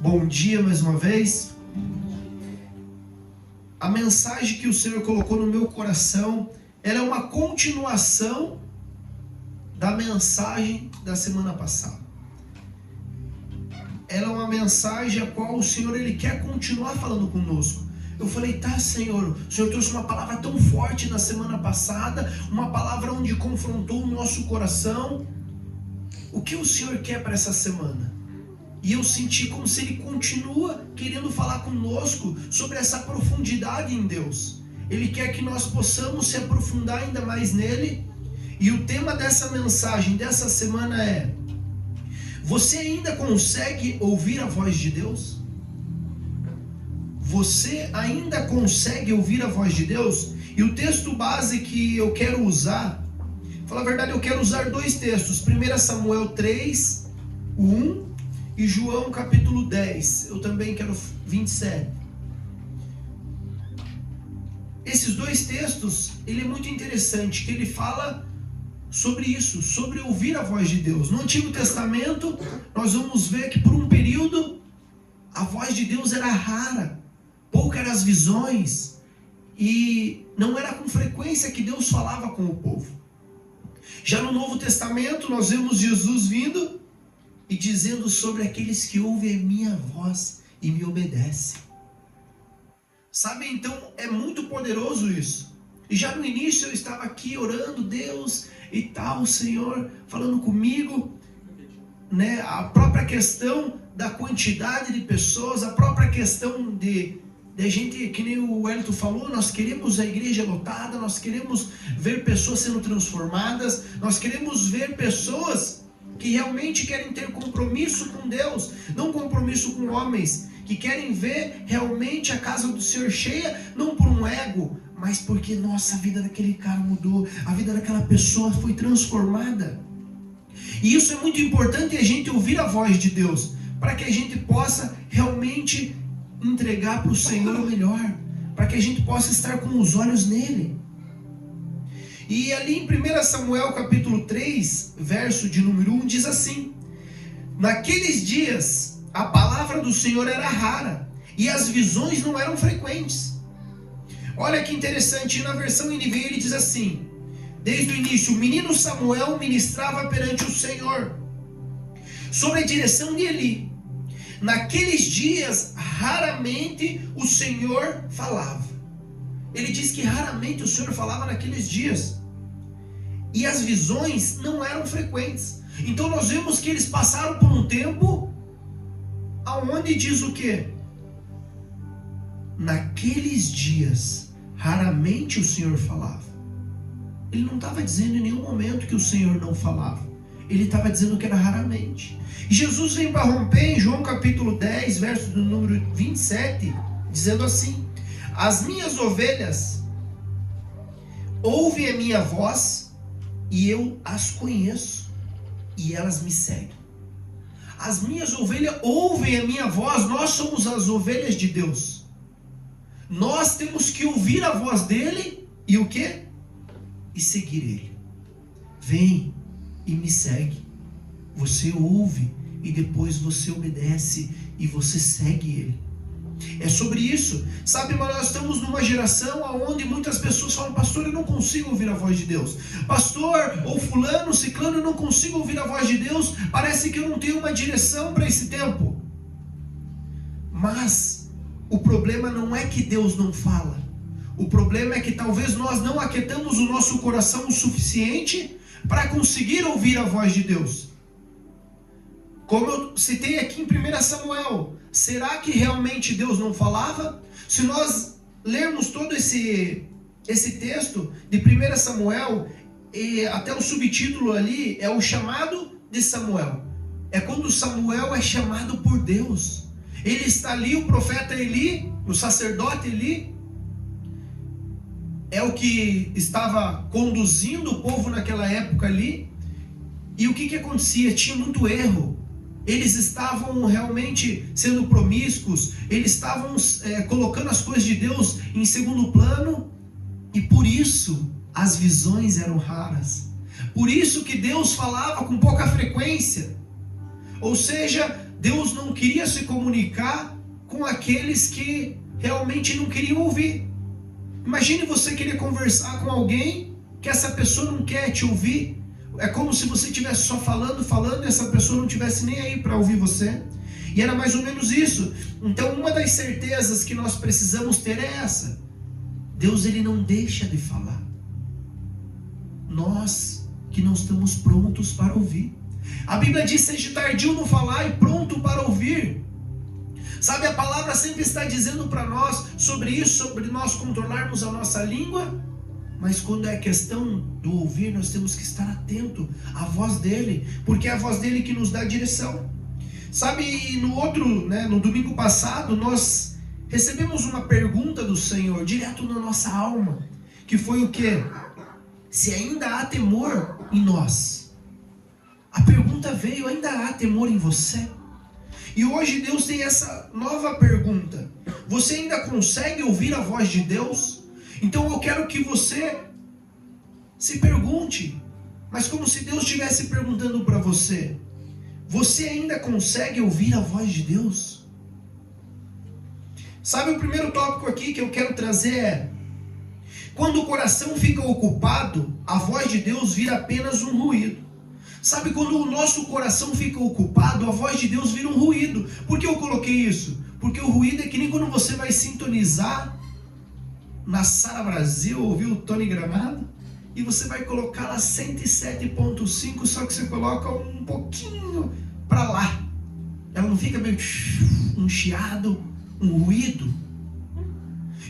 Bom dia mais uma vez. A mensagem que o Senhor colocou no meu coração, ela é uma continuação da mensagem da semana passada. Ela é uma mensagem a qual o Senhor ele quer continuar falando conosco. Eu falei, tá, Senhor, o Senhor trouxe uma palavra tão forte na semana passada, uma palavra onde confrontou o nosso coração. O que o Senhor quer para essa semana? E eu senti como se Ele continua querendo falar conosco sobre essa profundidade em Deus. Ele quer que nós possamos se aprofundar ainda mais nele. E o tema dessa mensagem, dessa semana é: você ainda consegue ouvir a voz de Deus? Você ainda consegue ouvir a voz de Deus? E o texto base que eu quero usar, falar a verdade, eu quero usar dois textos. 1 Samuel 3, 1 e João capítulo 10. Eu também quero 27. Esses dois textos, ele é muito interessante, que ele fala sobre isso, sobre ouvir a voz de Deus. No Antigo Testamento, nós vamos ver que por um período, a voz de Deus era rara, poucas eram as visões, e não era com frequência que Deus falava com o povo. Já no Novo Testamento, nós vemos Jesus vindo e dizendo sobre aqueles que ouvem a minha voz e me obedecem. Sabe, então é muito poderoso isso. E já no início eu estava aqui orando, Deus e tal, Senhor falando comigo, né? A própria questão da quantidade de pessoas, a própria questão de gente, que nem o Wellington falou, nós queremos a igreja lotada, nós queremos ver pessoas sendo transformadas, nós queremos ver pessoas que realmente querem ter compromisso com Deus, não compromisso com homens, que querem ver realmente a casa do Senhor cheia, não por um ego, mas porque, nossa, a vida daquele cara mudou, a vida daquela pessoa foi transformada. E isso é muito importante, a gente ouvir a voz de Deus, para que a gente possa realmente entregar para o Senhor o melhor, para que a gente possa estar com os olhos nele. E ali em 1 Samuel capítulo 3, verso de número 1, diz assim: naqueles dias a palavra do Senhor era rara, e as visões não eram frequentes. Olha que interessante, na versão NVI ele diz assim: desde o início, o menino Samuel ministrava perante o Senhor, sob a direção de Eli. Naqueles dias, raramente o Senhor falava. Ele diz que raramente o Senhor falava naqueles dias. E as visões não eram frequentes. Então nós vemos que eles passaram por um tempo aonde diz o quê? Naqueles dias, raramente o Senhor falava. Ele não estava dizendo em nenhum momento que o Senhor não falava. Ele estava dizendo que era raramente. E Jesus vem para romper em João capítulo 10, verso do número 27, dizendo assim: as minhas ovelhas ouvem a minha voz e eu as conheço e elas me seguem. As minhas ovelhas ouvem a minha voz, nós somos as ovelhas de Deus. Nós temos que ouvir a voz dele e o quê? E seguir ele. Vem e me segue. Você ouve e depois você obedece e você segue ele. É sobre isso, sabe, mas nós estamos numa geração onde muitas pessoas falam: pastor, eu não consigo ouvir a voz de Deus. Pastor, ou fulano, ciclano, eu não consigo ouvir a voz de Deus. Parece que eu não tenho uma direção para esse tempo. Mas o problema não é que Deus não fala. O problema é que talvez nós não aquietamos o nosso coração o suficiente para conseguir ouvir a voz de Deus. Como eu citei aqui em 1 Samuel, será que realmente Deus não falava? Se nós lermos todo esse texto de 1 Samuel, e até o subtítulo ali é o chamado de Samuel. É quando Samuel é chamado por Deus. Ele está ali, o profeta Eli, o sacerdote Eli, é o que estava conduzindo o povo naquela época ali. E o que acontecia? Tinha muito erro. Eles estavam realmente sendo promíscuos, eles estavam colocando as coisas de Deus em segundo plano, e por isso as visões eram raras. Por isso que Deus falava com pouca frequência. Ou seja, Deus não queria se comunicar com aqueles que realmente não queriam ouvir. Imagine você querer conversar com alguém que essa pessoa não quer te ouvir. É como se você estivesse só falando, e essa pessoa não estivesse nem aí para ouvir você. E era mais ou menos isso. Então, uma das certezas que nós precisamos ter é essa: Deus, ele não deixa de falar. Nós que não estamos prontos para ouvir. A Bíblia diz: seja tardio no falar e pronto para ouvir. Sabe, a palavra sempre está dizendo para nós sobre isso, sobre nós controlarmos a nossa língua. Mas quando é questão do ouvir, nós temos que estar atento à voz dele, porque é a voz dele que nos dá direção. Sabe, no domingo passado, nós recebemos uma pergunta do Senhor, direto na nossa alma, que foi o quê? Se ainda há temor em nós. A pergunta veio: ainda há temor em você? E hoje Deus tem essa nova pergunta: você ainda consegue ouvir a voz de Deus? Então eu quero que você se pergunte, mas como se Deus estivesse perguntando para você: você ainda consegue ouvir a voz de Deus? Sabe, o primeiro tópico aqui que eu quero trazer é: quando o coração fica ocupado, a voz de Deus vira apenas um ruído. Sabe, quando o nosso coração fica ocupado, a voz de Deus vira um ruído. Por que eu coloquei isso? Porque o ruído é que nem quando você vai sintonizar na Sara Brasil, ouviu o Tony Gramado, e você vai colocar lá 107.5, só que você coloca um pouquinho para lá. Ela não fica meio um chiado, um ruído.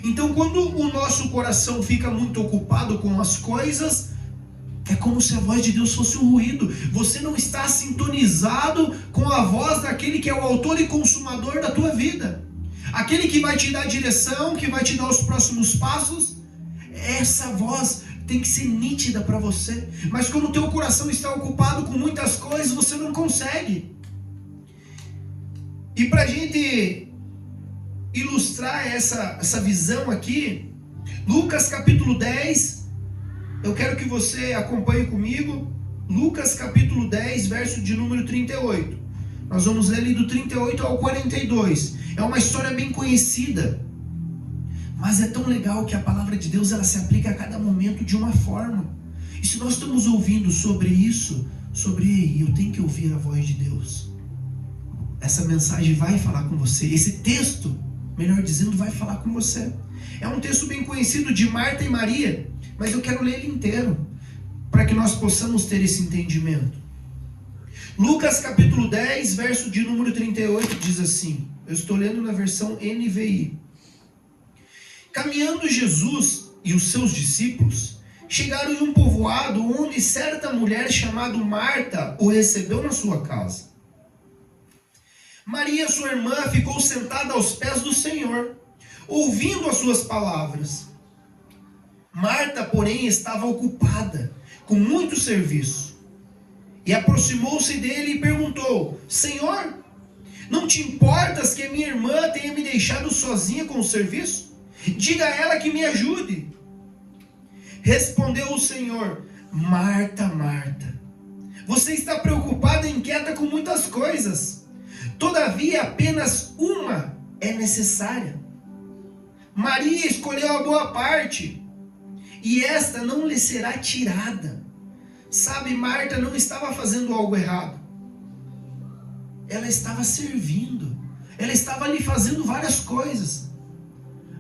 Então, quando o nosso coração fica muito ocupado com as coisas, é como se a voz de Deus fosse um ruído. Você não está sintonizado com a voz daquele que é o autor e consumador da tua vida. Aquele que vai te dar direção, que vai te dar os próximos passos. Essa voz tem que ser nítida para você. Mas quando o teu coração está ocupado com muitas coisas, você não consegue. E para a gente ilustrar essa visão aqui, Lucas capítulo 10, eu quero que você acompanhe comigo. Lucas capítulo 10, verso de número 38. Nós vamos ler ali do 38 ao 42. É uma história bem conhecida, mas é tão legal que a palavra de Deus, ela se aplica a cada momento de uma forma. E se nós estamos ouvindo sobre isso, eu tenho que ouvir a voz de Deus, essa mensagem vai falar com você. Esse texto, melhor dizendo, vai falar com você. É um texto bem conhecido de Marta e Maria, mas eu quero ler ele inteiro, para que nós possamos ter esse entendimento. Lucas capítulo 10, verso de número 38, diz assim. Eu estou lendo na versão NVI. Caminhando Jesus e os seus discípulos chegaram em um povoado onde certa mulher chamada Marta o recebeu na sua casa. Maria, sua irmã, ficou sentada aos pés do Senhor, ouvindo as suas palavras. Marta, porém, estava ocupada com muito serviço. E aproximou-se dele e perguntou: Senhor, não te importas que a minha irmã tenha me deixado sozinha com o serviço? Diga a ela que me ajude. Respondeu o Senhor: Marta, Marta, você está preocupada e inquieta com muitas coisas. Todavia, apenas uma é necessária. Maria escolheu a boa parte, e esta não lhe será tirada. Sabe, Marta não estava fazendo algo errado. Ela estava servindo. Ela estava ali fazendo várias coisas.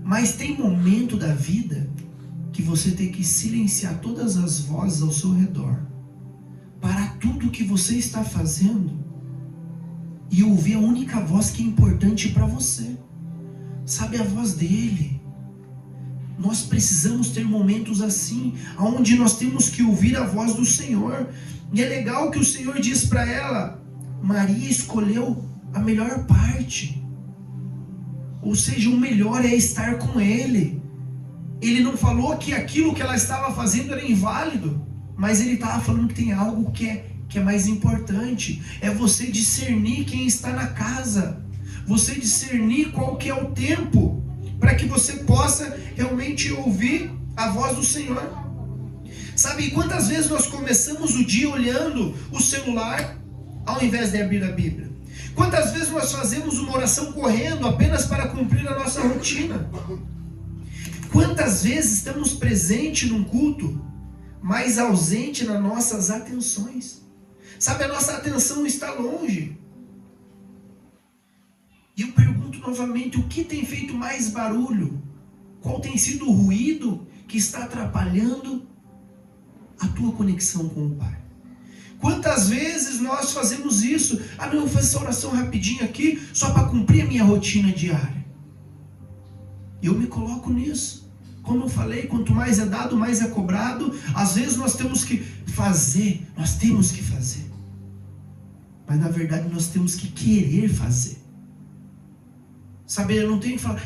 Mas tem momento da vida que você tem que silenciar todas as vozes ao seu redor, parar tudo o que você está fazendo e ouvir a única voz que é importante para você. Sabe, a voz dele. Nós precisamos ter momentos assim, onde nós temos que ouvir a voz do Senhor. E é legal que o Senhor diz para ela: Maria escolheu a melhor parte. Ou seja, o melhor é estar com Ele. Ele não falou que aquilo que ela estava fazendo era inválido, mas Ele estava falando que tem algo que é mais importante. É você discernir quem está na casa. Você discernir qual que é o tempo, para que você possa realmente ouvir a voz do Senhor. Sabe, quantas vezes nós começamos o dia olhando o celular, ao invés de abrir a Bíblia? Quantas vezes nós fazemos uma oração correndo apenas para cumprir a nossa rotina? Quantas vezes estamos presentes num culto, mas ausente nas nossas atenções? Sabe, a nossa atenção está longe. E eu pergunto novamente, o que tem feito mais barulho? Qual tem sido o ruído que está atrapalhando a tua conexão com o Pai? Quantas vezes nós fazemos isso? Não, eu vou fazer essa oração rapidinho aqui, só para cumprir a minha rotina diária. Eu me coloco nisso. Como eu falei, quanto mais é dado, mais é cobrado. Às vezes nós temos que fazer, mas na verdade nós temos que querer fazer. Sabe, eu não tenho que falar,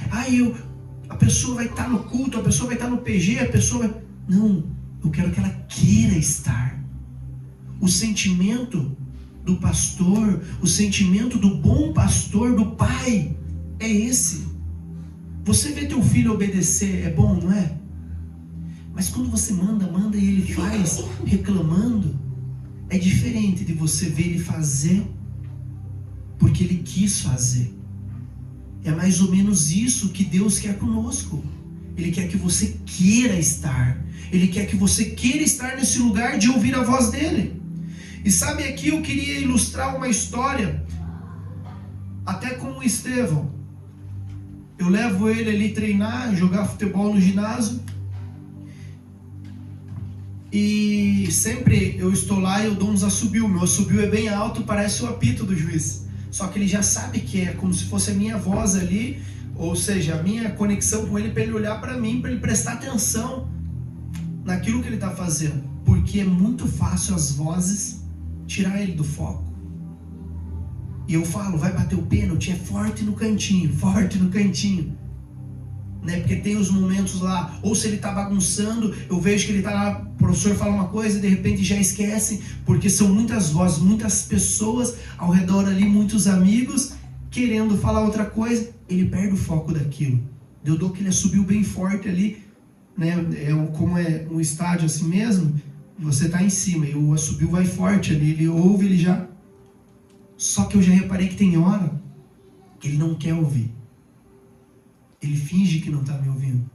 a pessoa vai estar no culto, a pessoa vai estar no PG, a pessoa vai... Não, eu quero que ela queira estar. O sentimento do pastor, o sentimento do bom pastor, do pai, é esse. Você vê teu filho obedecer, é bom, não é? Mas quando você manda e ele faz reclamando, é diferente de você ver ele fazer porque ele quis fazer. É mais ou menos isso que Deus quer conosco. Ele quer que você queira estar. Ele quer que você queira estar nesse lugar de ouvir a voz dele. E sabe, aqui eu queria ilustrar uma história, até com o Estevão. Eu levo ele ali treinar, jogar futebol no ginásio. E sempre eu estou lá e eu dou uns assobio. Meu assobio é bem alto, parece o apito do juiz. Só que ele já sabe que é como se fosse a minha voz ali, ou seja, a minha conexão com ele, para ele olhar para mim, para ele prestar atenção naquilo que ele está fazendo. Porque é muito fácil as vozes tirar ele do foco. E eu falo, vai bater o pênalti, é forte no cantinho, né? Porque tem os momentos lá, ou se ele está bagunçando, eu vejo que ele está lá, o professor fala uma coisa e de repente já esquece, porque são muitas vozes, muitas pessoas ao redor ali, muitos amigos querendo falar outra coisa, ele perde o foco daquilo. Eu dou que ele subiu bem forte ali, né? Como é um estádio assim mesmo, você está em cima e o assobio vai forte ali, ele ouve, ele já... Só que eu já reparei que tem hora que ele não quer ouvir. Ele finge que não está me ouvindo.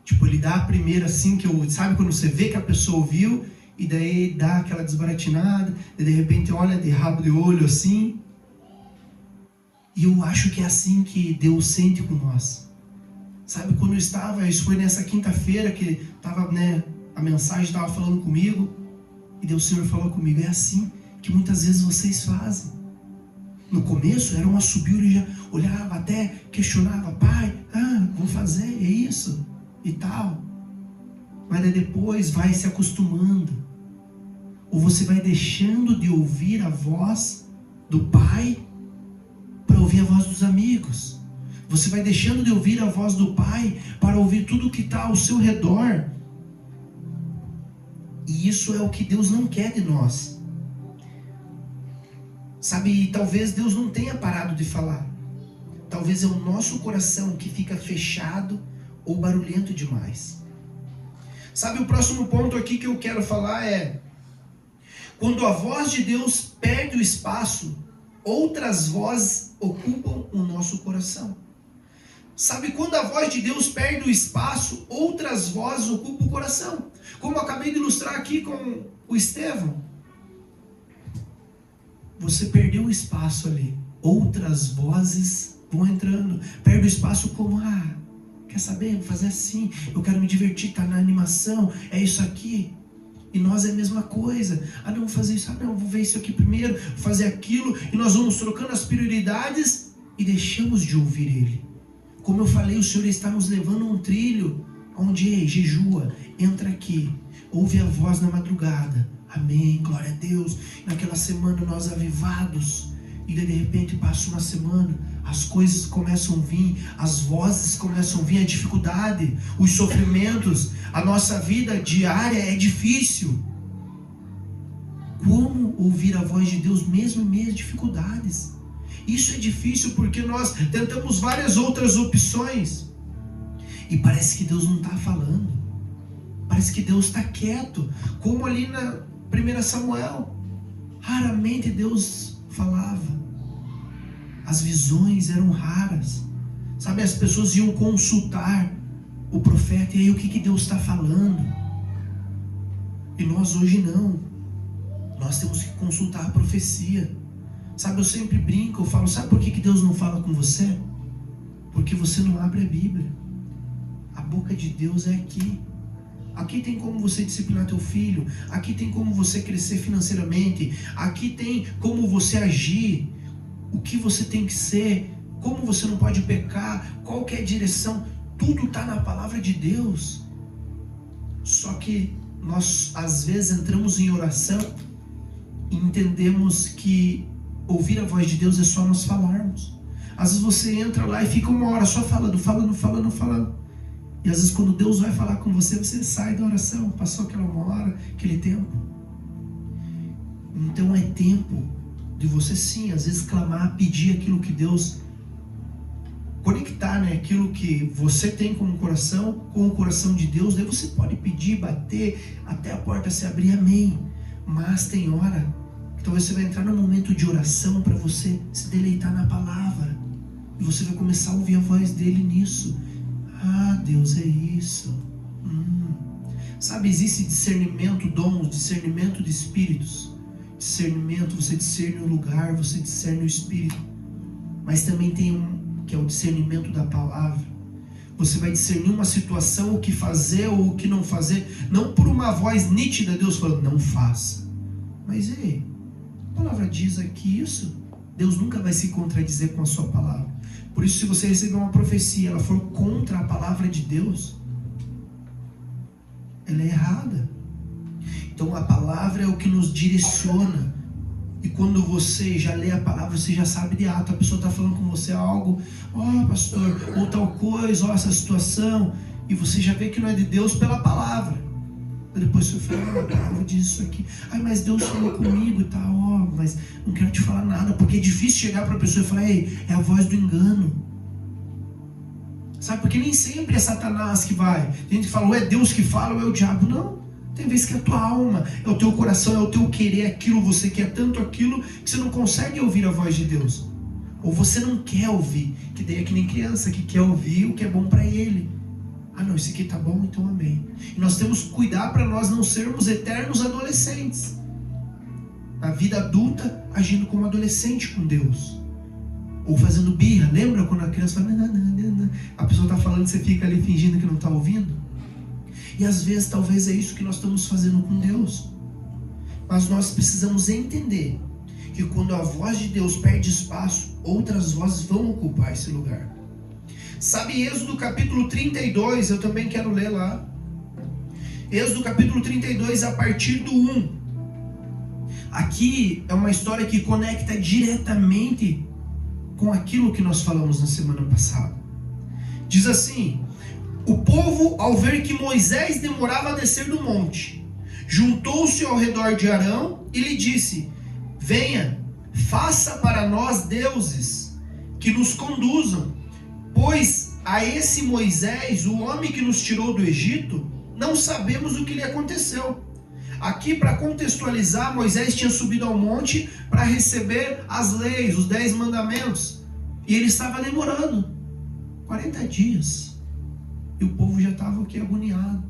Tipo, ele dá a primeira assim, sabe quando você vê que a pessoa ouviu, e daí dá aquela desbaratinada, e de repente olha de rabo de olho assim. E eu acho que é assim que Deus sente com nós. Sabe, quando eu estava, isso foi nessa quinta-feira que estava, né, a mensagem estava falando comigo, e Deus, o Senhor falou comigo, é assim que muitas vezes vocês fazem. No começo era um assobio, ele já olhava, até questionava, pai, vou fazer, é isso e tal. Mas aí depois vai se acostumando, ou você vai deixando de ouvir a voz do pai para ouvir a voz dos amigos. Você vai deixando de ouvir a voz do pai para ouvir tudo que está ao seu redor. E isso é o que Deus não quer de nós. Sabe, talvez Deus não tenha parado de falar. Talvez é o nosso coração que fica fechado ou barulhento demais. Sabe, o próximo ponto aqui que eu quero falar é: quando a voz de Deus perde o espaço, outras vozes ocupam o nosso coração. Sabe, quando a voz de Deus perde o espaço, outras vozes ocupam o coração. Como eu acabei de ilustrar aqui com o Estevão. Você perdeu o espaço ali. Outras vozes vão entrando. Perde o espaço como, quer saber? Vou fazer assim. Eu quero me divertir, tá na animação. É isso aqui. E nós é a mesma coisa. Não, vou fazer isso. Não, vou ver isso aqui primeiro. Vou fazer aquilo. E nós vamos trocando as prioridades e deixamos de ouvir Ele. Como eu falei, o Senhor está nos levando a um trilho onde jejua, entra aqui, ouve a voz na madrugada. Amém, glória a Deus. Naquela semana nós avivados, e de repente passa uma semana, as coisas começam a vir, as vozes começam a vir, a dificuldade, os sofrimentos, a nossa vida diária é difícil. Como ouvir a voz de Deus mesmo em meio às dificuldades? Isso é difícil porque nós tentamos várias outras opções e parece que Deus não está falando. Parece que Deus está quieto, como ali na 1 Samuel. Raramente Deus falava. As visões eram raras. Sabe, as pessoas iam consultar o profeta, e aí o que Deus está falando? E nós hoje não. Nós temos que consultar a profecia. Sabe, eu sempre brinco, eu falo, sabe por que Deus não fala com você? Porque você não abre a Bíblia. A boca de Deus é aqui. Aqui tem como você disciplinar teu filho. Aqui tem como você crescer financeiramente. Aqui tem como você agir. O que você tem que ser. Como você não pode pecar. Qual que é a direção. Tudo está na palavra de Deus. Só que nós às vezes entramos em oração e entendemos que ouvir a voz de Deus é só nós falarmos. Às vezes você entra lá e fica uma hora só falando. E às vezes quando Deus vai falar com você, você sai da oração. Passou aquela uma hora, aquele tempo. Então é tempo de você sim, às vezes clamar, pedir aquilo que Deus... Conectar, né? Aquilo que você tem como coração com o coração de Deus. Daí você pode pedir, bater, até a porta se abrir, amém. Mas tem hora que talvez você vai entrar num momento de oração para você se deleitar na palavra. E você vai começar a ouvir a voz dele nisso. Ah, Deus, é isso. Sabe, existe discernimento, dons, discernimento de espíritos. Discernimento, você discerne o lugar, você discerne o espírito. Mas também tem que é o discernimento da palavra. Você vai discernir uma situação, o que fazer ou o que não fazer, não por uma voz nítida, Deus falando, não faça. Mas ei, a palavra diz aqui isso. Deus nunca vai se contradizer com a sua palavra. Por isso, se você receber uma profecia, ela for contra a palavra de Deus, ela é errada. Então a palavra é o que nos direciona. E quando você já lê a palavra, você já sabe de ato. A pessoa está falando com você algo, pastor, ou tal coisa, essa situação. E você já vê que não é de Deus pela palavra. E depois você fala, a palavra diz isso aqui. Mas Deus falou comigo e tal, mas não quero te falar nada. Porque é difícil chegar para a pessoa e falar, ei, é a voz do engano. Sabe, porque nem sempre é Satanás que vai. Tem gente que fala, ou é Deus que fala, ou é o diabo. Não. Tem vezes que é a tua alma, é o teu coração, é o teu querer aquilo, você quer tanto aquilo que você não consegue ouvir a voz de Deus. Ou você não quer ouvir, que daí é que nem criança que quer ouvir o que é bom para ele. Não, isso aqui tá bom, então amém. E nós temos que cuidar para nós não sermos eternos adolescentes. Na vida adulta, agindo como adolescente com Deus. Ou fazendo birra, lembra quando a criança fala, não. A pessoa tá falando e você fica ali fingindo que não tá ouvindo? E às vezes talvez é isso que nós estamos fazendo com Deus. Mas nós precisamos entender que quando a voz de Deus perde espaço, outras vozes vão ocupar esse lugar. Sabe, Êxodo capítulo 32, eu também quero ler lá. Êxodo capítulo 32, a partir do 1. Aqui é uma história que conecta diretamente com aquilo que nós falamos na semana passada. Diz assim: o povo, ao ver que Moisés demorava a descer do monte, juntou-se ao redor de Arão e lhe disse: venha, faça para nós deuses que nos conduzam, pois a esse Moisés, o homem que nos tirou do Egito, não sabemos o que lhe aconteceu. Aqui, para contextualizar, Moisés tinha subido ao monte para receber as leis, os 10 mandamentos, e ele estava demorando 40 dias. E o povo já estava aqui agoniado.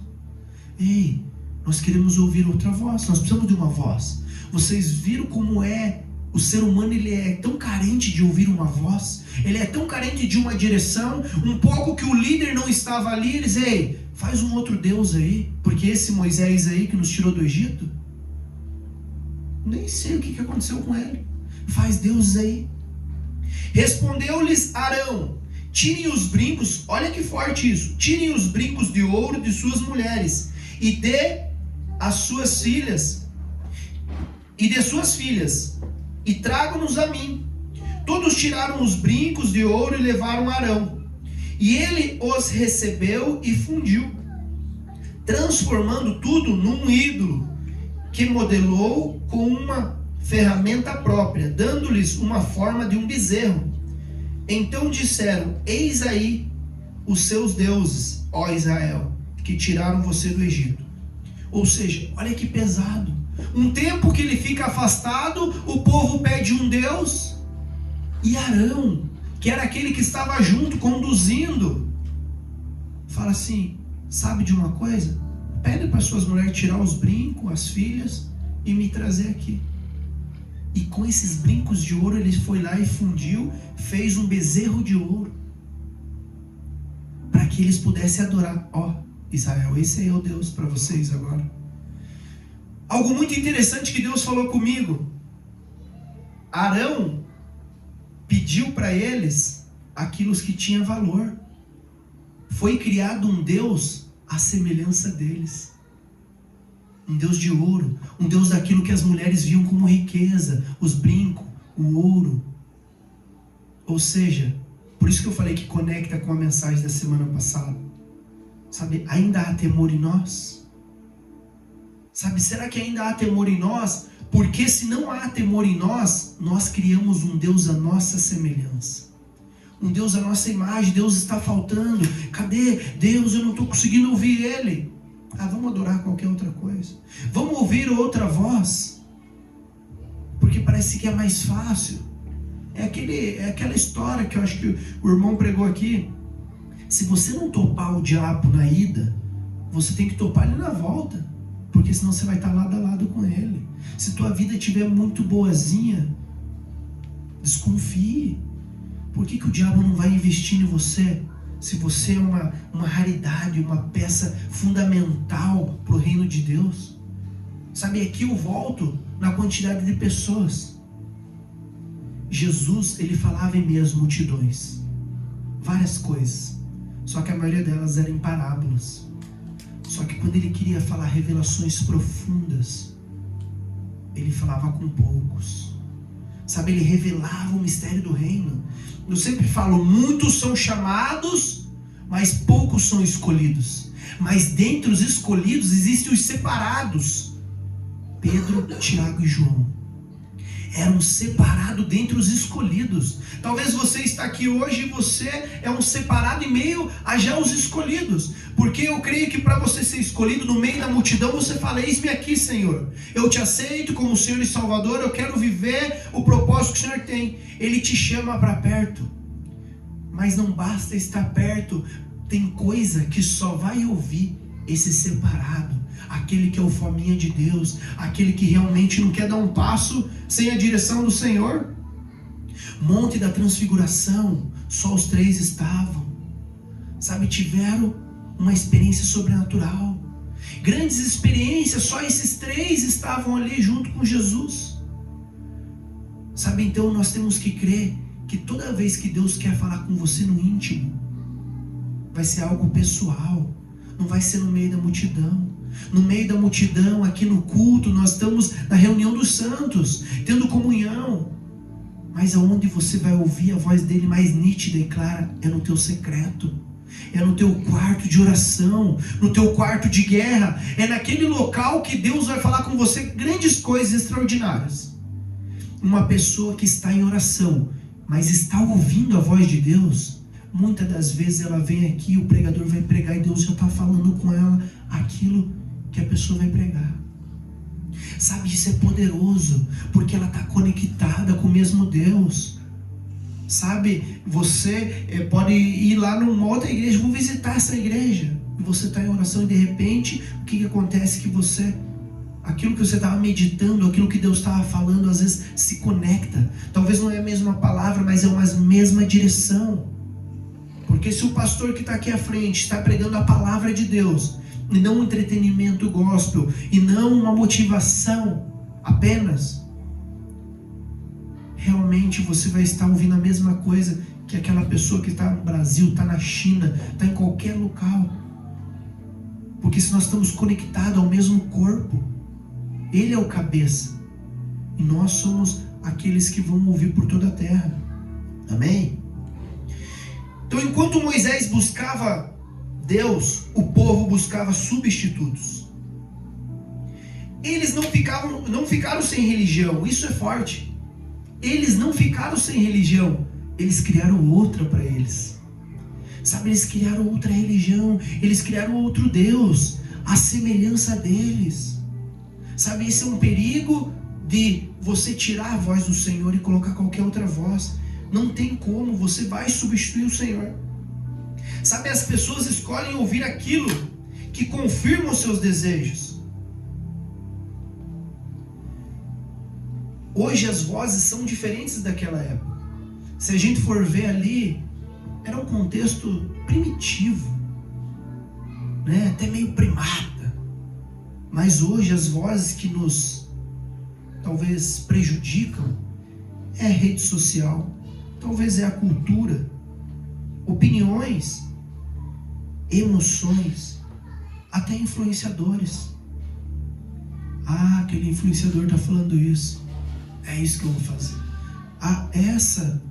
Ei, nós queremos ouvir outra voz. Nós precisamos de uma voz. Vocês viram como é o ser humano? Ele é tão carente de ouvir uma voz. Ele é tão carente de uma direção. Um pouco que o líder não estava ali. Eles, ei, faz um outro Deus aí. Porque esse Moisés aí que nos tirou do Egito, nem sei o que aconteceu com ele. Faz deuses aí. Respondeu-lhes Arão: tirem os brincos, olha que forte isso, tirem os brincos de ouro de suas mulheres e de suas filhas e tragam-nos a mim. Todos tiraram os brincos de ouro e levaram a Arão, e ele os recebeu e fundiu, transformando tudo num ídolo que modelou com uma ferramenta própria, dando-lhes uma forma de um bezerro. Então disseram: eis aí os seus deuses, ó Israel, que tiraram você do Egito. Ou seja, olha que pesado. Um tempo que ele fica afastado, o povo pede um Deus. E Arão, que era aquele que estava junto, conduzindo, fala assim: sabe de uma coisa? Pede para suas mulheres tirar os brincos, as filhas, e me trazer aqui. E com esses brincos de ouro, ele foi lá e fundiu, fez um bezerro de ouro, para que eles pudessem adorar. Ó, Israel, esse aí é o Deus para vocês agora. Algo muito interessante que Deus falou comigo. Arão pediu para eles aquilo que tinha valor. Foi criado um Deus à semelhança deles. Um Deus de ouro, um Deus daquilo que as mulheres viam como riqueza, os brincos, o ouro. Ou seja, por isso que eu falei que conecta com a mensagem da semana passada. Sabe, ainda há temor em nós? Sabe, será que ainda há temor em nós? Porque se não há temor em nós, nós criamos um Deus à nossa semelhança. Um Deus à nossa imagem. Deus está faltando. Cadê Deus? Eu não estou conseguindo ouvir Ele. Vamos adorar qualquer outra coisa. Vamos ouvir outra voz. Porque parece que é mais fácil. É aquela história que eu acho que o irmão pregou aqui. Se você não topar o diabo na ida, você tem que topar ele na volta. Porque senão você vai estar lado a lado com ele. Se tua vida estiver muito boazinha, desconfie. Por que o diabo não vai investir em você? Se você é uma raridade, uma peça fundamental para o reino de Deus. Sabe, aqui eu volto na quantidade de pessoas. Jesus, ele falava em meias multidões. Várias coisas. Só que a maioria delas eram em parábolas. Só que quando ele queria falar revelações profundas, ele falava com poucos. Sabe, ele revelava o mistério do reino. Eu sempre falo, muitos são chamados, mas poucos são escolhidos. Mas dentre os escolhidos existem os separados. Pedro, Tiago e João eram separados dentre os escolhidos. Talvez você está aqui hoje e você é um separado em meio a já os escolhidos. Porque eu creio que para você ser escolhido no meio da multidão, você fala: eis-me aqui, Senhor. Eu te aceito como Senhor e Salvador. Eu quero viver o propósito que o Senhor tem. Ele te chama para perto. Mas não basta estar perto. Tem coisa que só vai ouvir esse separado. Aquele que é o fominha de Deus, aquele que realmente não quer dar um passo sem a direção do Senhor. Monte da Transfiguração, só os 3 estavam. Sabe, tiveram uma experiência sobrenatural. Grandes experiências, só esses 3 estavam ali junto com Jesus. Sabe, então nós temos que crer que toda vez que Deus quer falar com você no íntimo, vai ser algo pessoal, não vai ser no meio da multidão. No meio da multidão, aqui no culto, nós estamos na reunião dos santos, tendo comunhão. Mas aonde você vai ouvir a voz dele mais nítida e clara é no teu secreto, é no teu quarto de oração, no teu quarto de guerra, é naquele local que Deus vai falar com você grandes coisas extraordinárias. Uma pessoa que está em oração, mas está ouvindo a voz de Deus, muitas das vezes ela vem aqui, o pregador vai pregar e Deus já está falando com ela aquilo que a pessoa vai pregar. Sabe, isso é poderoso, porque ela está conectada com o mesmo Deus. Sabe, você pode ir lá numa outra igreja, vou visitar essa igreja, e você está em oração e de repente, o que acontece? Que você, aquilo que você estava meditando, aquilo que Deus estava falando, às vezes se conecta. Talvez não é a mesma palavra, mas é uma mesma direção. Porque se o pastor que está aqui à frente está pregando a palavra de Deus, e não um entretenimento gospel, e não uma motivação apenas, realmente você vai estar ouvindo a mesma coisa que aquela pessoa que está no Brasil, está na China, está em qualquer local. Porque se nós estamos conectados ao mesmo corpo, Ele é o cabeça, e nós somos aqueles que vão ouvir por toda a terra. Amém? Então, enquanto Moisés buscava Deus, o povo buscava substitutos. Eles não ficaram sem religião, isso é forte. Eles não ficaram sem religião, eles criaram outra para eles. Sabe, eles criaram outra religião, eles criaram outro Deus, a semelhança deles. Sabe, esse é um perigo de você tirar a voz do Senhor e colocar qualquer outra voz. Não tem como, você vai substituir o Senhor. Sabe, as pessoas escolhem ouvir aquilo que confirma os seus desejos. Hoje as vozes são diferentes daquela época. Se a gente for ver ali, era um contexto primitivo, né? Até meio primata. Mas hoje as vozes que nos talvez prejudicam é a rede social, talvez é a cultura, opiniões, emoções, até influenciadores. Ah, aquele influenciador está falando isso, é isso que eu vou fazer. Ah, essa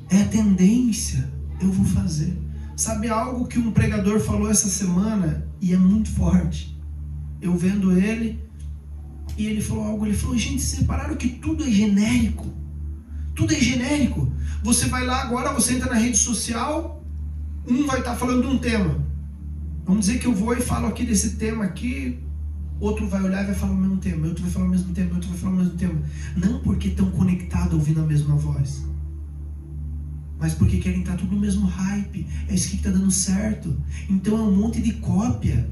é a tendência, eu vou fazer. Sabe algo que um pregador falou essa semana e é muito forte? Eu vendo ele, e ele falou algo, ele falou: gente, vocês repararam que tudo é genérico? Tudo é genérico. Você vai lá agora, você entra na rede social, um vai estar falando de um tema. Vamos dizer que eu vou e falo aqui desse tema aqui, outro vai olhar e vai falar o mesmo tema, outro vai falar o mesmo tema, outro vai falar o mesmo tema. Não porque estão conectados ouvindo a mesma voz, mas porque querem estar tudo no mesmo hype. É isso que está dando certo. Então é um monte de cópia.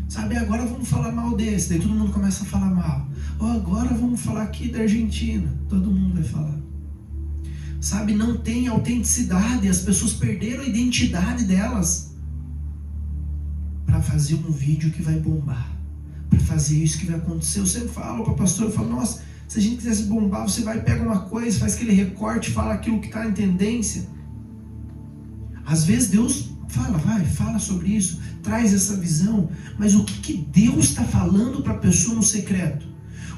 Sabe, agora vamos falar mal desse, daí todo mundo começa a falar mal. Oh, agora vamos falar aqui da Argentina, todo mundo vai falar. Sabe, não tem autenticidade, as pessoas perderam a identidade delas para fazer um vídeo que vai bombar, para fazer isso que vai acontecer. Eu sempre falo para o pastor, eu falo: nossa, se a gente quisesse bombar, você vai, pega uma coisa, faz aquele recorte, fala aquilo que está em tendência. Às vezes Deus fala sobre isso, traz essa visão, mas o que Deus está falando para a pessoa no secreto?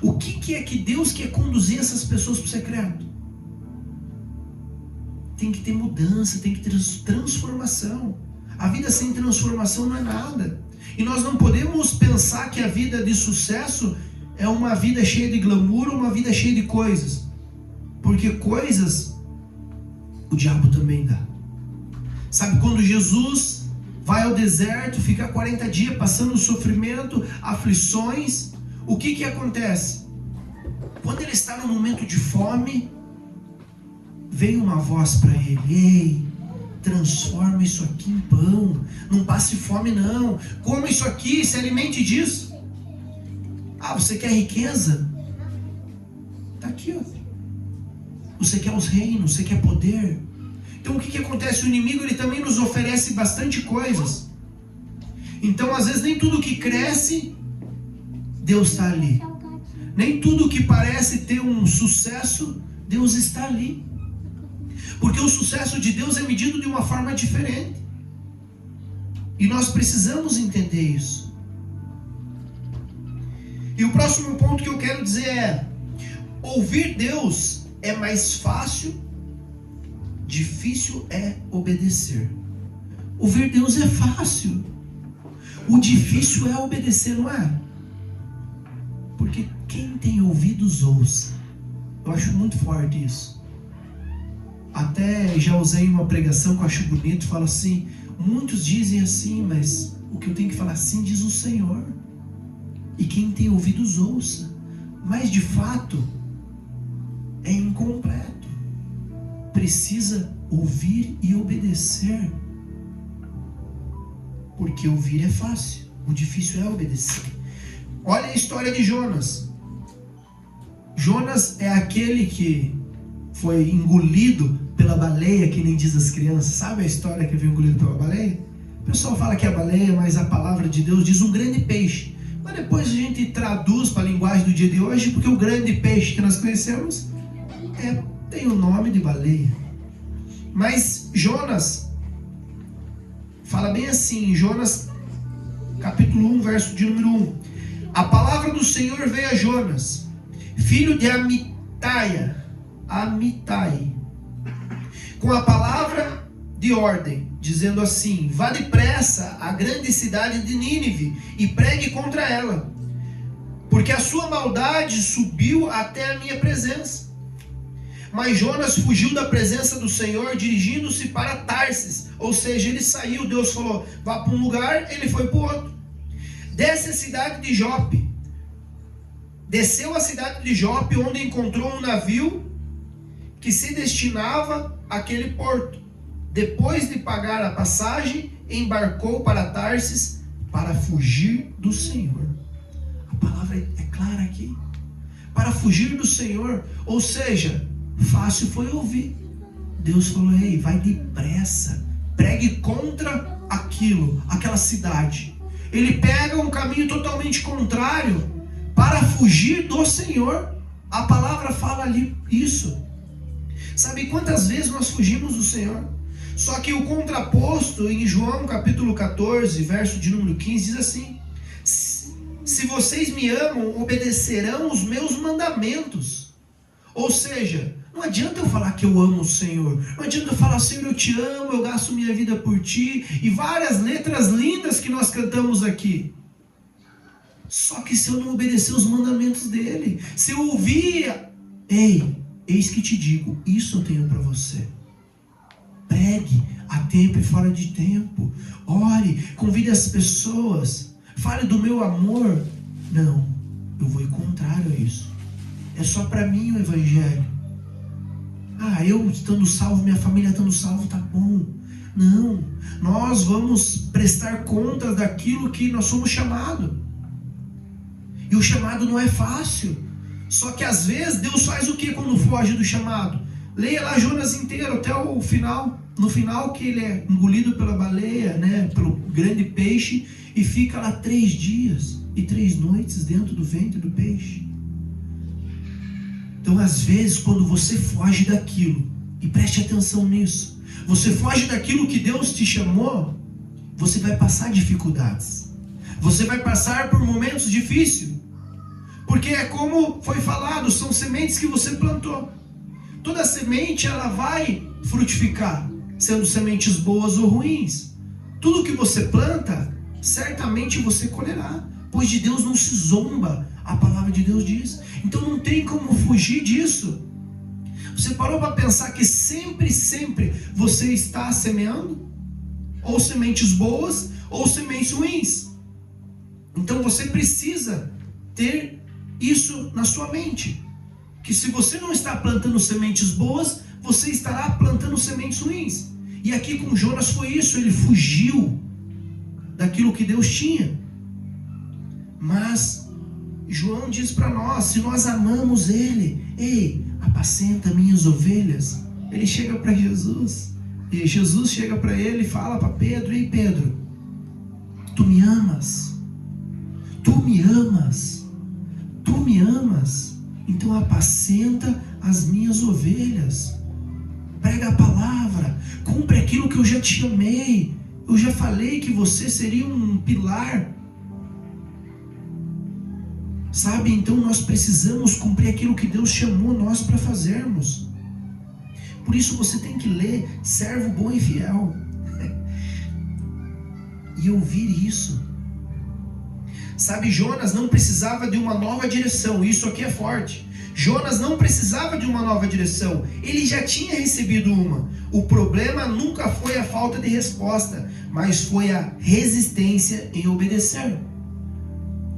O que é que Deus quer conduzir essas pessoas para o secreto? Tem que ter mudança, tem que ter transformação. A vida sem transformação não é nada. E nós não podemos pensar que a vida de sucesso é uma vida cheia de glamour ou uma vida cheia de coisas. Porque coisas o diabo também dá. Sabe, quando Jesus vai ao deserto, fica 40 dias passando sofrimento, aflições, o que acontece? Quando ele está no momento de fome, veio uma voz para ele: ei, transforma isso aqui em pão, não passe fome não, coma isso aqui, se alimente disso. Ah, você quer riqueza? Está aqui, ó. Você quer os reinos, você quer poder? Então o que acontece? O inimigo, ele também nos oferece bastante coisas. Então às vezes nem tudo que cresce, Deus está ali. Nem tudo que parece ter um sucesso, Deus está ali. Porque o sucesso de Deus é medido de uma forma diferente. E nós precisamos entender isso. E o próximo ponto que eu quero dizer é: ouvir Deus é mais fácil, difícil é obedecer. Ouvir Deus é fácil, o difícil é obedecer, não é? Porque quem tem ouvidos ouça. Eu acho muito forte isso. Até já usei uma pregação que eu acho bonito, falo assim: muitos dizem assim, mas o que eu tenho que falar assim diz o Senhor. E quem tem ouvidos ouça. Mas de fato é incompleto. Precisa ouvir e obedecer. Porque ouvir é fácil, o difícil é obedecer. Olha a história de Jonas. Jonas é aquele que foi engolido pela baleia, que nem diz as crianças. Sabe a história que foi engolido pela baleia? O pessoal fala que é a baleia, mas a palavra de Deus diz um grande peixe. Mas depois a gente traduz para a linguagem do dia de hoje, porque o grande peixe que nós conhecemos tem o nome de baleia. Mas Jonas fala bem assim, em Jonas capítulo 1, verso de número 1. A palavra do Senhor veio a Jonas, filho de Amitai, com a palavra de ordem, dizendo assim: vá depressa à grande cidade de Nínive e pregue contra ela, porque a sua maldade subiu até a minha presença. Mas Jonas fugiu da presença do Senhor, dirigindo-se para Tarsis. Ou seja, ele saiu, Deus falou: vá para um lugar, ele foi para o outro. Desce a cidade de Jope. Desceu a cidade de Jope, onde encontrou um navio que se destinava àquele porto. Depois de pagar a passagem, embarcou para Tarsis para fugir do Senhor. A palavra é clara aqui. Para fugir do Senhor, ou seja, fácil foi ouvir. Deus falou: ei, vai depressa, pregue contra aquela cidade. Ele pega um caminho totalmente contrário para fugir do Senhor. A palavra fala ali isso. Sabe quantas vezes nós fugimos do Senhor? Só que o contraposto em João capítulo 14, verso de número 15, diz assim: se vocês me amam, obedecerão os meus mandamentos. Ou seja, não adianta eu falar que eu amo o Senhor, não adianta eu falar: Senhor, eu te amo, eu gasto minha vida por ti, e várias letras lindas que nós cantamos aqui. Só que se eu não obedecer os mandamentos dele, se eu ouvir: ei, eis que te digo, isso eu tenho para você. Pregue a tempo e fora de tempo. Ore, convide as pessoas. Fale do meu amor. Não, eu vou contrário a isso. É só para mim o evangelho. Eu estando salvo, minha família estando salvo, tá bom. Não, nós vamos prestar contas daquilo que nós somos chamados. E o chamado não é fácil. Só que às vezes Deus faz o que quando foge do chamado? Leia lá Jonas inteiro até o final. No final que ele é engolido pela baleia, pelo grande peixe, e fica lá 3 dias e 3 noites dentro do ventre do peixe. Então às vezes quando você foge daquilo, e preste atenção nisso, você foge daquilo que Deus te chamou, você vai passar dificuldades. Você vai passar por momentos difíceis. Porque é como foi falado, são sementes que você plantou. Toda semente ela vai frutificar, sendo sementes boas ou ruins. Tudo que você planta, certamente você colherá, pois de Deus não se zomba, a palavra de Deus diz. Então não tem como fugir disso. Você parou para pensar que sempre você está semeando? Ou sementes boas, ou sementes ruins. Então você precisa ter isso na sua mente. Que se você não está plantando sementes boas, você estará plantando sementes ruins. E aqui com Jonas foi isso, ele fugiu daquilo que Deus tinha. Mas João diz para nós, se nós amamos ele: ei, apacenta minhas ovelhas. Ele chega para Jesus, e Jesus chega para ele e fala para Pedro: ei Pedro, tu me amas? Tu me amas? Tu me amas? Então apacenta as minhas ovelhas. Prega a palavra, cumpre aquilo que eu já te chamei. Eu já falei que você seria um pilar. Sabe, então nós precisamos cumprir aquilo que Deus chamou nós para fazermos. Por isso você tem que ler Servo Bom e Fiel e ouvir isso. Sabe, Jonas não precisava de uma nova direção. Isso aqui é forte. Jonas não precisava de uma nova direção. Ele já tinha recebido uma. O problema nunca foi a falta de resposta, mas foi a resistência em obedecer.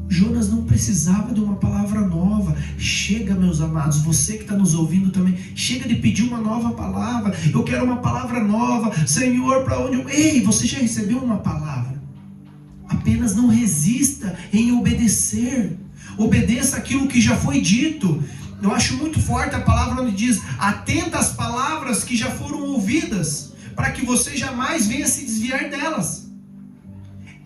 Jonas não precisava de uma palavra nova. Chega, meus amados, você que está nos ouvindo também, chega de pedir uma nova palavra. Eu quero uma palavra nova. Senhor, para onde eu... Ei, você já recebeu uma palavra. Apenas não resista em obedecer. Obedeça aquilo que já foi dito. Eu acho muito forte a palavra onde diz: atenta às palavras que já foram ouvidas, para que você jamais venha se desviar delas.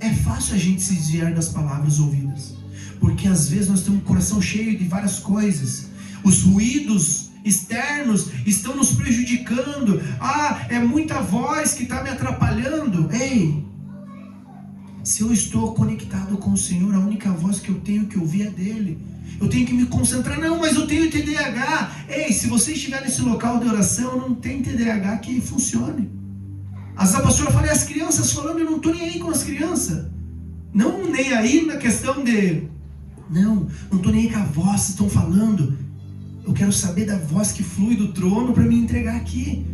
É fácil a gente se desviar das palavras ouvidas, porque às vezes nós temos um coração cheio de várias coisas. Os ruídos externos estão nos prejudicando. É muita voz que está me atrapalhando. Ei, se eu estou conectado com o Senhor, a única voz que eu tenho que ouvir é dele. Eu tenho que me concentrar. Não, mas eu tenho TDAH. Ei, se você estiver nesse local de oração, não tem TDAH que funcione. A pastora fala: as crianças falando, eu não estou nem aí com as crianças. Não nem aí na questão de... Não estou nem aí com a voz que estão falando. Eu quero saber da voz que flui do trono para me entregar aqui.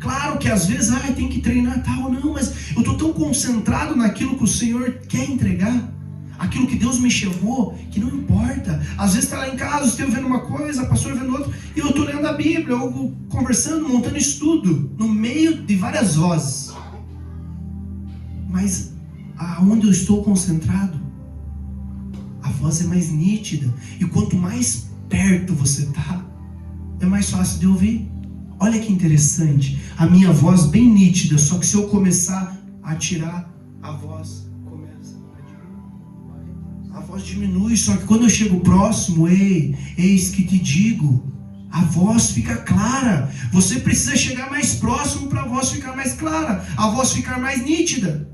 Claro que às vezes, tem que treinar tal, não, mas eu estou tão concentrado naquilo que o Senhor quer entregar. aquilo que Deus me chamou, que não importa. Às vezes está lá em casa, estou vendo uma coisa, a pastora vendo outra, e eu estou lendo a Bíblia, ou conversando, montando estudo, no meio de várias vozes. Mas aonde eu estou concentrado, a voz é mais nítida. E quanto mais perto você está, é mais fácil de ouvir. Olha que interessante, a minha voz bem nítida, só que se eu começar a tirar, a voz começa a diminuir. A voz diminui, só que quando eu chego próximo, eis que te digo, a voz fica clara. Você precisa chegar mais próximo para a voz ficar mais clara, a voz ficar mais nítida.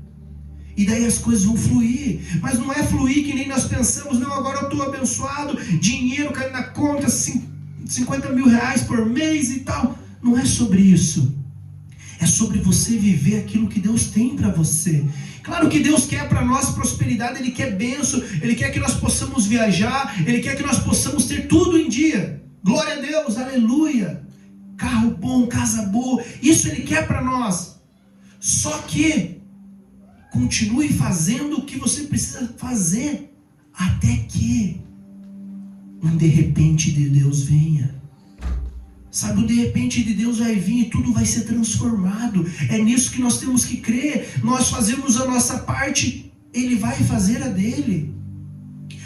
E daí as coisas vão fluir. Mas não é fluir que nem nós pensamos. Não, agora eu estou abençoado, dinheiro caindo na conta, 50 mil reais por mês e tal. Não é sobre isso. É sobre você viver aquilo que Deus tem para você. Claro que Deus quer para nós prosperidade, Ele quer bênção, Ele quer que nós possamos viajar, Ele quer que nós possamos ter tudo em dia. Glória a Deus, aleluia. Carro bom, casa boa, isso Ele quer para nós. Só que continue fazendo o que você precisa fazer, até que um de repente de Deus venha. Sabe, o de repente de Deus vai vir e tudo vai ser transformado. É nisso que nós temos que crer. Nós fazemos a nossa parte, Ele vai fazer a dele.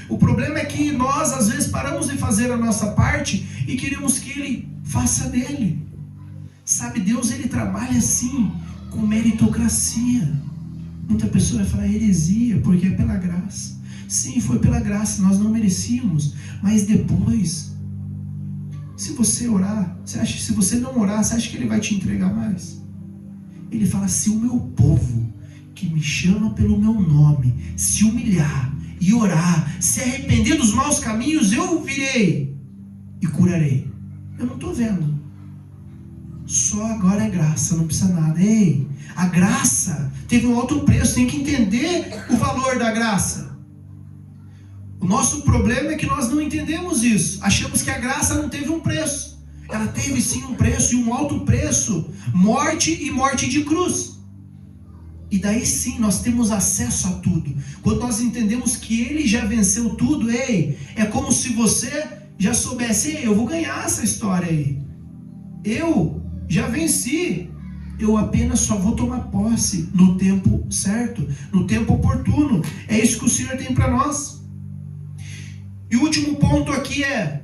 O problema é que nós às vezes paramos de fazer a nossa parte e queremos que Ele faça a dele. Sabe, Deus Ele trabalha assim, com meritocracia. Muita pessoa vai falar heresia, porque é pela graça. Sim, foi pela graça, nós não merecíamos. Mas depois, se você orar, se você não orar, você acha que Ele vai te entregar mais? Ele fala, se o meu povo, que me chama pelo meu nome, se humilhar e orar, se arrepender dos maus caminhos, eu virei e curarei. Eu não estou vendo. Só agora é graça, não precisa nada. Ei, a graça teve um alto preço, tem que entender o valor da graça. O nosso problema é que nós não entendemos isso. Achamos que a graça não teve um preço. Ela teve sim um preço, e um alto preço. Morte e morte de cruz. E daí sim nós temos acesso a tudo. Quando nós entendemos que Ele já venceu tudo, é como se você já soubesse, eu vou ganhar essa história aí. Eu já venci. Eu apenas só vou tomar posse no tempo certo, no tempo oportuno. É isso que o Senhor tem para nós. E o último ponto aqui é: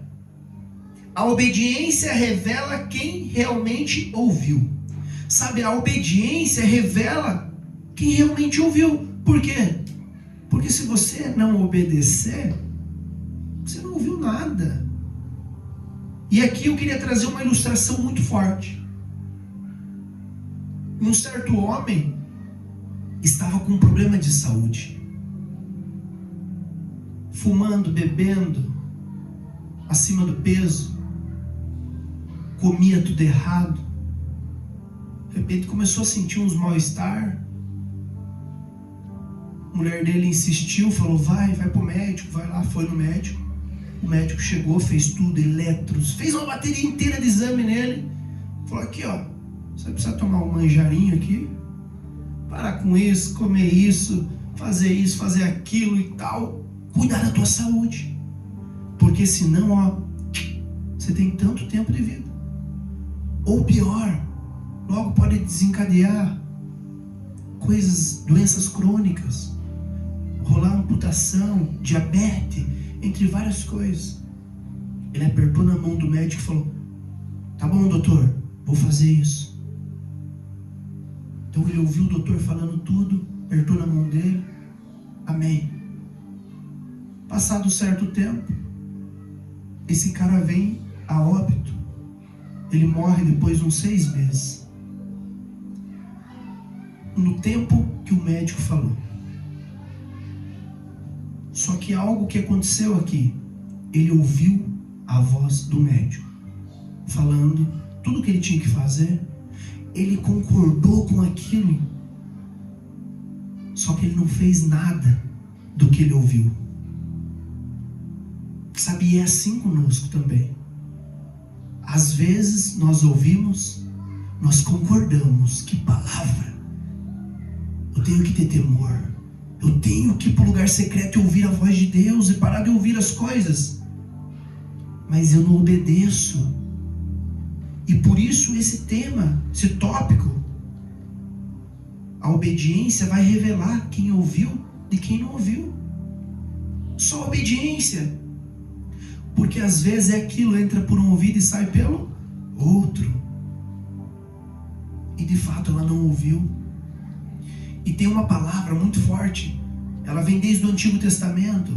a obediência revela quem realmente ouviu. Sabe, a obediência revela quem realmente ouviu. Por quê? Porque se você não obedecer, você não ouviu nada. E aqui eu queria trazer uma ilustração muito forte. Um certo homem estava com um problema de saúde. Fumando, bebendo, acima do peso, comia tudo errado. De repente começou a sentir uns mal-estar. A mulher dele insistiu, falou, vai pro médico, vai lá, foi no médico. O médico chegou, fez tudo, eletros, fez uma bateria inteira de exame nele. Falou, aqui ó, você vai precisar tomar um manjarinho aqui, parar com isso, comer isso, fazer aquilo e tal. Cuidar da tua saúde, porque senão, ó, você tem tanto tempo de vida, ou pior, logo pode desencadear coisas, doenças crônicas, rolar amputação, diabetes, entre várias coisas. Ele apertou na mão do médico e falou, tá bom doutor, vou fazer isso. Então ele ouviu o doutor falando tudo, apertou na mão dele, amém. Passado um certo tempo, esse cara vem a óbito. Ele morre depois de uns 6 meses. No tempo que o médico falou. Só que algo que aconteceu aqui, ele ouviu a voz do médico falando tudo o que ele tinha que fazer. Ele concordou com aquilo. Só que ele não fez nada do que ele ouviu. Sabe, e é assim conosco também. Às vezes nós ouvimos, nós concordamos, que palavra, eu tenho que ter temor, Eu tenho que ir para o lugar secreto e ouvir a voz de Deus e parar de ouvir as coisas. Mas eu não obedeço. E por isso esse tema, esse tópico, a obediência vai revelar quem ouviu e quem não ouviu. Só obediência. Porque às vezes aquilo entra por um ouvido e sai pelo outro. E de fato ela não ouviu. E tem uma palavra muito forte. Ela vem desde o Antigo Testamento.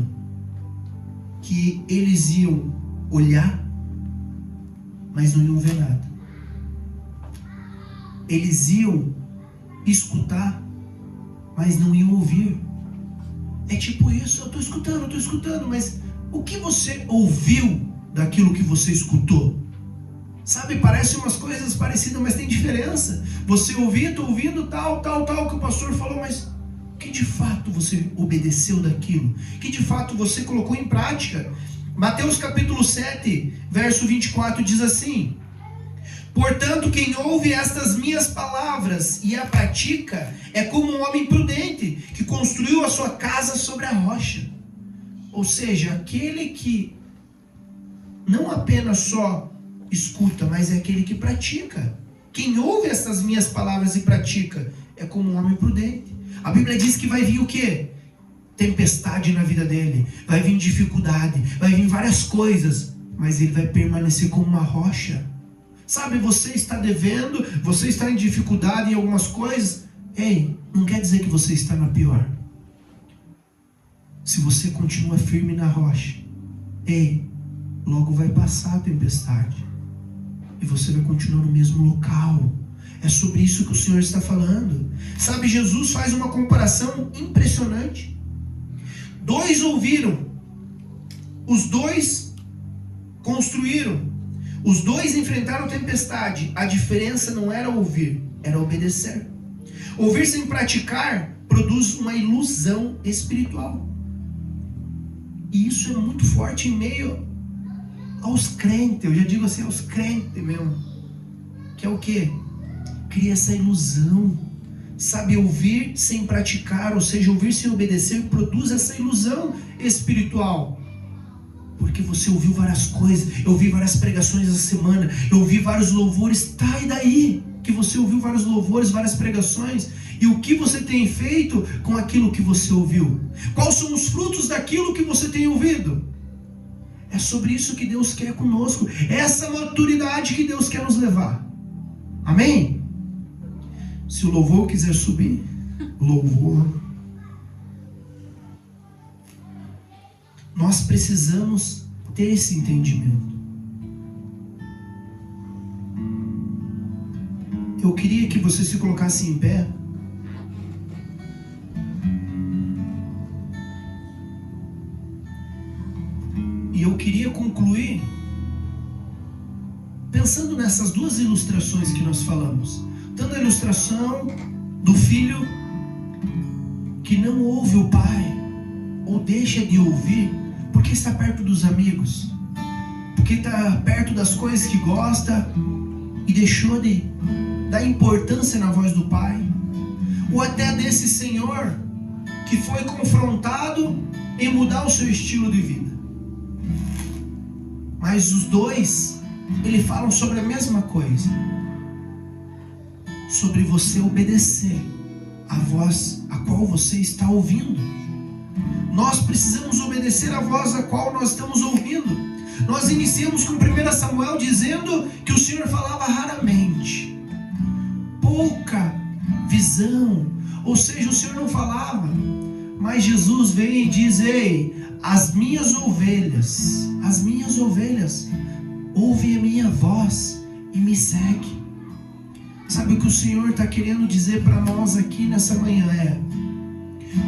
Que eles iam olhar, mas não iam ver nada. Eles iam escutar, mas não iam ouvir. É tipo isso, eu estou escutando, mas o que você ouviu daquilo que você escutou? Sabe, parece umas coisas parecidas, mas tem diferença. Você ouvia, estou ouvindo tal, que o pastor falou, mas que de fato você obedeceu daquilo? Que de fato você colocou em prática? Mateus capítulo 7, verso 24 diz assim: portanto, quem ouve estas minhas palavras e a pratica é como um homem prudente que construiu a sua casa sobre a rocha. Ou seja, aquele que não apenas só escuta, mas é aquele que pratica. Quem ouve estas minhas palavras e pratica é como um homem prudente. A Bíblia diz que vai vir o quê? Tempestade na vida dele, vai vir dificuldade, vai vir várias coisas, mas ele vai permanecer como uma rocha. Sabe, você está devendo, você está em dificuldade em algumas coisas. Ei, não quer dizer que você está na pior. Se você continua firme na rocha, ei, logo vai passar a tempestade e você vai continuar no mesmo local. É sobre isso que o Senhor está falando. Sabe, Jesus faz uma comparação impressionante. 2 ouviram, os 2 construíram, os 2 enfrentaram tempestade. A diferença não era ouvir, era obedecer. Ouvir sem praticar produz uma ilusão espiritual. E isso é muito forte em meio aos crentes. Eu já digo assim, aos crentes mesmo. Que é o quê? Cria essa ilusão. Sabe, ouvir sem praticar, ou seja, ouvir sem obedecer, produz essa ilusão espiritual. Porque você ouviu várias coisas, eu ouvi várias pregações essa semana, eu ouvi vários louvores, tá, e daí? Que você ouviu vários louvores, várias pregações, e o que você tem feito com aquilo que você ouviu? Quais são os frutos daquilo que você tem ouvido? É sobre isso que Deus quer conosco, é essa maturidade que Deus quer nos levar. Amém? Se o louvor quiser subir, louvor. Nós precisamos ter esse entendimento. Eu queria que você se colocasse em pé. E eu queria concluir pensando nessas 2 ilustrações que nós falamos. Tanto a ilustração do filho que não ouve o pai, ou deixa de ouvir, porque está perto dos amigos, porque está perto das coisas que gosta, e deixou de dar importância na voz do pai. Ou até desse senhor que foi confrontado em mudar o seu estilo de vida. Mas os 2, eles falam sobre a mesma coisa. Sobre você obedecer a voz a qual você está ouvindo. Nós precisamos obedecer a voz a qual nós estamos ouvindo. Nós iniciamos com 1 Samuel dizendo que o Senhor falava raramente, pouca visão, ou seja, o Senhor não falava. Mas Jesus vem e diz: ei, as minhas ovelhas ouvem a minha voz e me seguem. Sabe o que o Senhor está querendo dizer para nós aqui nessa manhã é: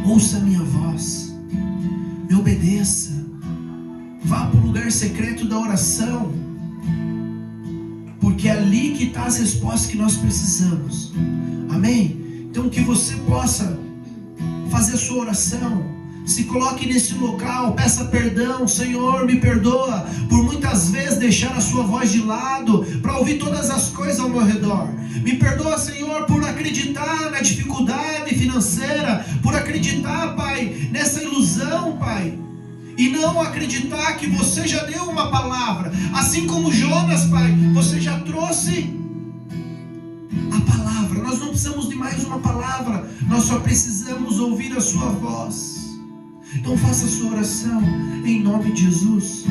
ouça a minha voz, me obedeça, vá para o lugar secreto da oração, porque é ali que está as respostas que nós precisamos. Amém? Então que você possa fazer a sua oração, se coloque nesse local, peça perdão. Senhor, me perdoa por muitas vezes deixar a sua voz de lado para ouvir todas as coisas ao meu redor. Me perdoa, Senhor, por acreditar na dificuldade financeira, por acreditar acreditar, Pai, nessa ilusão, Pai, e não acreditar que você já deu uma palavra, assim como Jonas, Pai, você já trouxe a palavra. Nós não precisamos de mais uma palavra, nós só precisamos ouvir a sua voz. Então faça a sua oração em nome de Jesus.